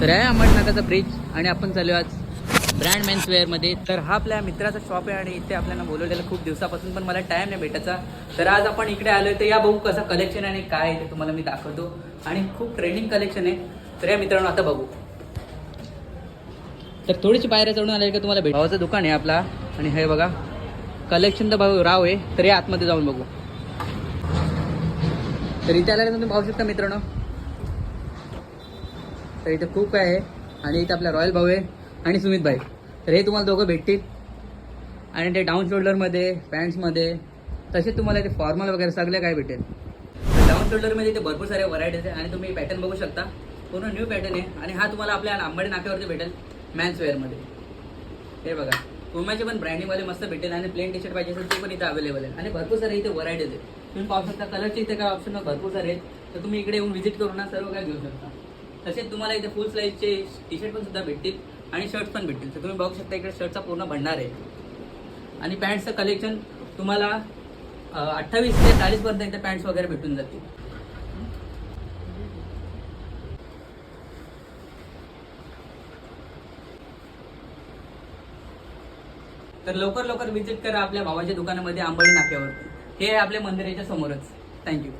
तर आहे अंबरनाथाचा ब्रिज आणि आपण चालू आज ब्रँड मेन्सवेअरमध्ये. तर हा आपल्या मित्राचा शॉप आहे आणि इथे आपल्याला बोलवलेलं खूप दिवसापासून, पण मला टाईम नाही भेटायचा. तर आज आपण इकडे आलोय. तर या बघू कसं कलेक्शन आहे आणि काय आहे ते तुम्हाला मी दाखवतो. आणि खूप ट्रेंडिंग कलेक्शन आहे. तर या मित्रांनो आता बघू. तर थोडीशी बाहेर चढून आले का तुम्हाला भावाचं दुकान आहे आपला. आणि हे बघा कलेक्शन तर भाऊ राव आहे. तर या आतमध्ये जाऊन बघू. तर इथे आल्यानंतर तुम्ही पाहू शकता मित्रांनो, तर इथे खूप काय आहे. आणि इथे आपला रॉयल भाऊ आहे आणि सुमित भाई. तर हे तुम्हाला दोघं भेटतील. आणि ते डाऊन शोल्डरमध्ये, पॅन्ट्समध्ये, तसेच तुम्हाला इथे फॉर्मल वगैरे सगळे काय भेटेल. डाऊन शोल्डरमध्ये इथे भरपूर सारे व्हरायटीज आहे आणि तुम्ही पॅटर्न बघू शकता. पूर्ण न्यू पॅटर्न आहे आणि हा तुम्हाला आपल्या आंबेडी नाक्यावरती भेटेल मेन्सवेअरमध्ये. हे बघा पुमाचे पण ब्रँडिंगवाले मस्त भेटेल आणि प्लेन टी शर्ट पाहिजे असेल ते पण इथे अवेलेबल आहे. आणि भरपूर सारे इथे व्हरायटीज आहे. तुम्ही पाहू शकता कलरचे इथे काय ऑप्शन भरपूर सारे आहेत. तर तुम्ही इकडे येऊन व्हिजिट करून ना सर्व काय घेऊ शकता. तसेच तुम्हाला इथे फुल साईजचे टी शर्ट पण सुद्धा भेटतील आणि शर्ट्स पण भेटतील. तर तुम्ही बघू शकता इकडे शर्टचा पूर्ण भंडार आहे. आणि पॅन्टचं कलेक्शन तुम्हाला 28 ते 40 पर्यंत इथे पॅन्ट्स वगैरे भेटून जातील. तर लवकर लवकर व्हिजिट करा आपल्या भावाच्या दुकानामध्ये आंबोली नाक्यावर. हे आपल्या मंदिराच्या समोरच. थँक्यू.